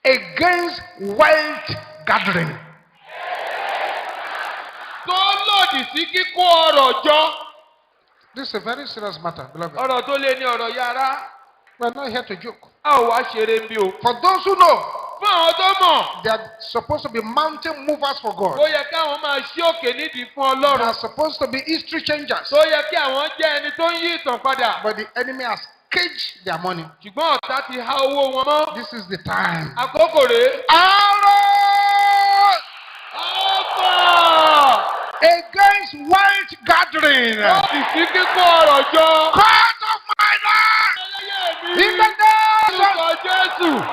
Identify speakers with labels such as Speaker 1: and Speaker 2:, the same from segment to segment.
Speaker 1: against wealth gathering. This is a very serious matter, beloved. We are not here to joke. For those who know, they are supposed to be mountain movers for God. They are supposed to be history changers. But the enemy has caged their money. This is the time. Against wealth gathering. God of my life. In the name of Jesus.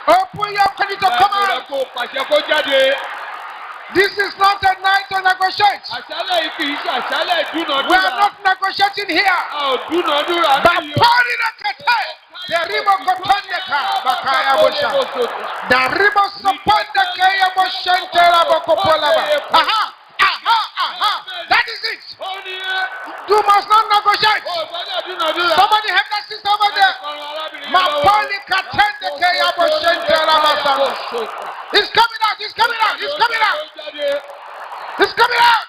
Speaker 1: Open your mouth to come out. This is not a night to negotiate. We are not negotiating here. That is it. You must not negotiate. Somebody have that sister over there. It's coming out. It's coming out. It's coming out. It's coming out.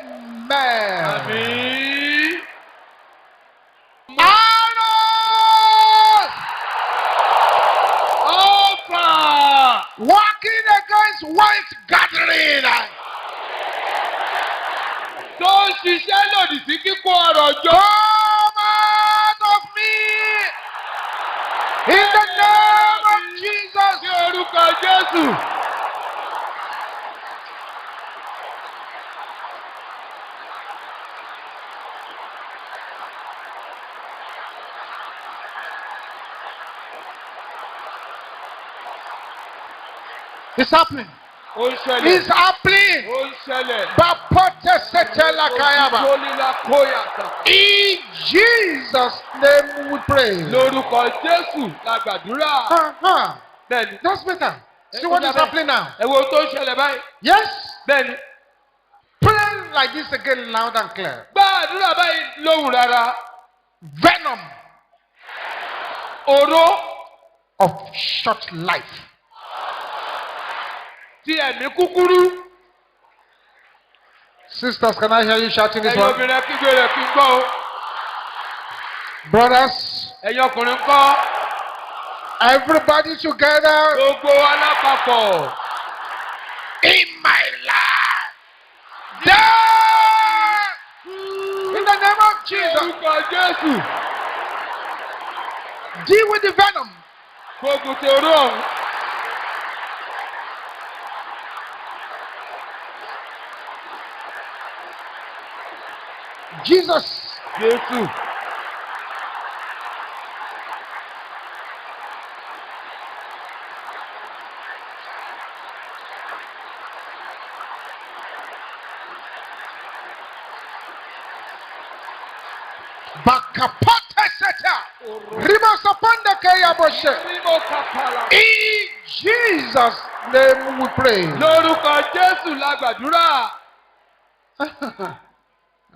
Speaker 1: Amen. Walking against wealth gathering. Come out of me. In the name of Jesus. It's happening. It's happening. In Jesus' name we pray. That's better. See what is happening now? Yes? Pray like this again, loud and clear. Venom of short life. Sisters, can I hear you shouting this one? Brothers, everybody together. In my life. In the name of Jesus. Deal with the venom. Jesus. In Jesus' name we pray.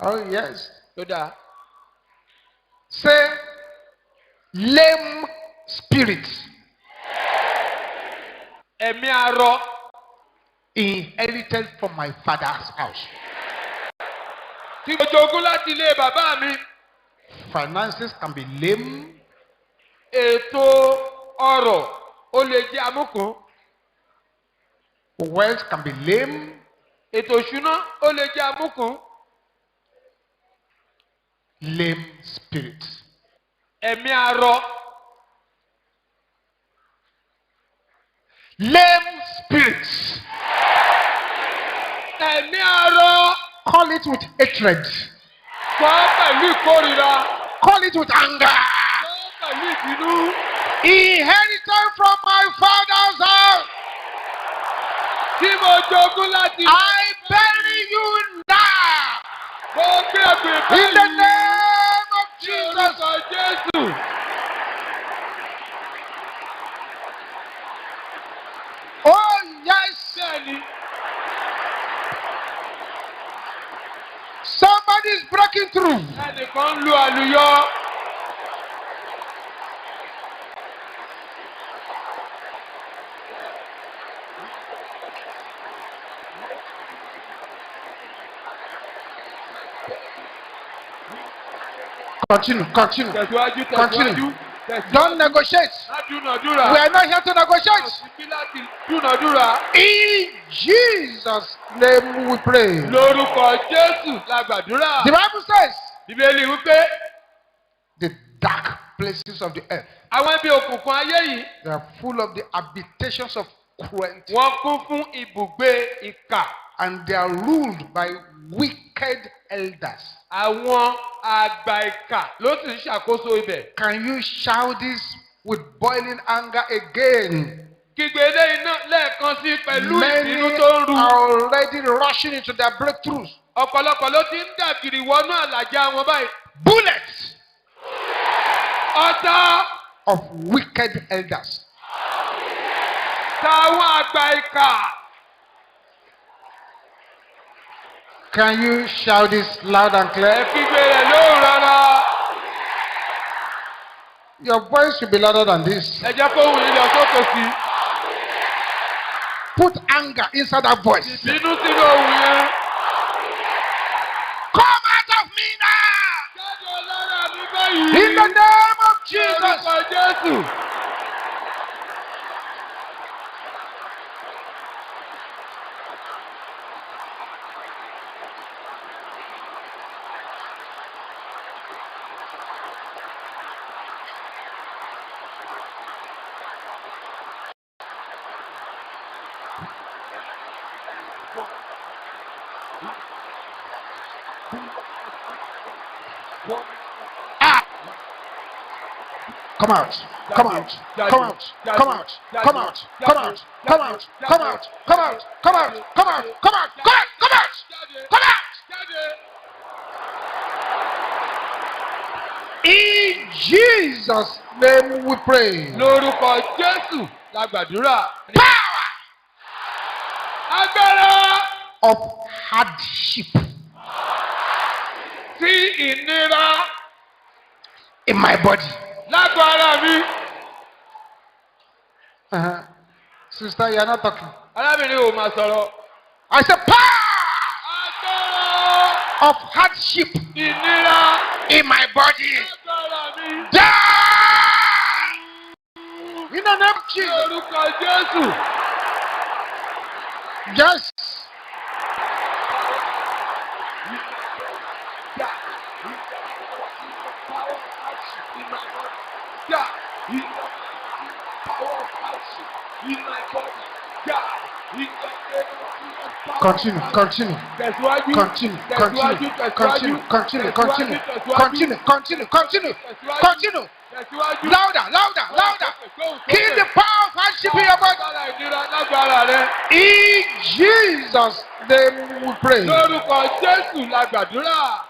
Speaker 1: Oh yes. Say lame spirits. Inherited from my father's house. Finances can be lame. Wealth can be lame. Lame spirits. Lame spirits. Call it with hatred. Call it with anger. Inherited from my father's house. I bury you now. In the name of Jesus. Oh yes. breaking through.
Speaker 2: Ẹnìkan lu àlùyọ.
Speaker 1: Continue.
Speaker 2: Tẹ̀síwájú.
Speaker 1: Don't negotiate.
Speaker 2: Dúnàdúrà.
Speaker 1: We are not here to negotiate.
Speaker 2: Dúnàdúrà.
Speaker 1: In Jesus' name we pray.
Speaker 2: Lórúkọ Jésù la gbàdúrà.
Speaker 1: The Bible says,
Speaker 2: Bíbélì wípé
Speaker 1: the dark places of the earth,
Speaker 2: àwọn ibi òkùnkùn ayé yìí
Speaker 1: they are full of the habitations of cruelty,
Speaker 2: wọ́n kún fún ibùgbé ìkà.
Speaker 1: and they are ruled by wicked elders.
Speaker 2: Àwọn àgbà ìkà ló sì ń ṣàkóso ibẹ̀.
Speaker 1: Can you shout this with boiling anger again?
Speaker 2: Kígbe eléyìí náà lẹ́ẹ̀kan sí pẹ̀lú
Speaker 1: Many
Speaker 2: ìbínú tó ń ru.
Speaker 1: are already rushing into their breakthroughs.
Speaker 2: Ọ̀pọ̀lọpọ̀ ló ti ń dàgìrì wọnú àlàjá wọn báyìí.
Speaker 1: Bullets
Speaker 2: Ọ̀tá
Speaker 1: of wicked elders.
Speaker 2: táwọn àgbà ìkà.
Speaker 1: Can you shout this loud and clear?
Speaker 2: Kígbe rẹ̀ lóhùn rárá.
Speaker 1: Your voice should be louder than this.
Speaker 2: Ẹ jẹ́ kó wù yín lọ sókè sí.
Speaker 1: Put anger inside that voice.
Speaker 2: Ìbínú sínú ohùn yẹn.
Speaker 1: Come out of me now!
Speaker 2: Jáde lára mi báyìí.
Speaker 1: In the name of Jesus.
Speaker 2: Lórúkọ Jésù.
Speaker 1: Come out. Come out. Come out. Come out. Come out. Come out. Come out. Come out. Come out. Come out. Come out. Come out. Come out. Come out. Come out. In Jesus' name we pray.
Speaker 2: Lórúkọ Jésù la gbàdúrà.
Speaker 1: Power
Speaker 2: Agbára
Speaker 1: of hardship
Speaker 2: sí ìnira
Speaker 1: in my body.
Speaker 2: lágọ̀ọ́ ara mi.
Speaker 1: Sister, you are not talking.
Speaker 2: Arábìnrin ò máa sọ̀rọ̀.
Speaker 1: I said power
Speaker 2: Agbára
Speaker 1: of hardship
Speaker 2: ìnira
Speaker 1: in my body.
Speaker 2: lágọ̀ọ́ ara mi.
Speaker 1: Die! In the name of Jesus.
Speaker 2: Lórúkọ Jésù.
Speaker 1: Yes. Continue. Continue.
Speaker 2: Tẹ̀síwájú.
Speaker 1: Continue. Continue. Continue. Continue. Continue. Continue. Continue. Continue. Continue.
Speaker 2: Tẹ̀síwájú.
Speaker 1: Louder. Louder. Louder. Kill the power of hardship in your body.
Speaker 2: Agbára ìnira lágbára rẹ.
Speaker 1: In Jesus' name we pray.
Speaker 2: Lórúkọ Jésù la gbàdúrà.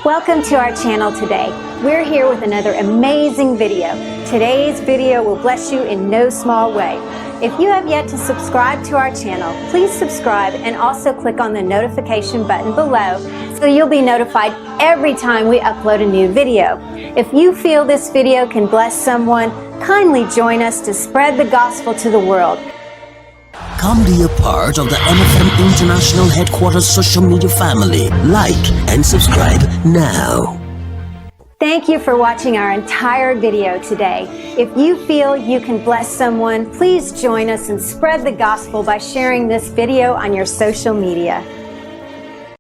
Speaker 3: Welcome to our channel today. We're here with another amazing video. Today's video will bless you in no small way. If you have yet to subscribe to our channel, please subscribe and also click on the notification button below so you'll be notified every time we upload a new video. If you feel this video can bless someone, kindly join us to spread the gospel to the world.
Speaker 4: Come be a part of the MFM International Headquarters social media family. Like and subscribe now.
Speaker 3: Thank you for watching our entire video today. If you feel you can bless someone, please join us and spread the gospel by sharing this video on your social media.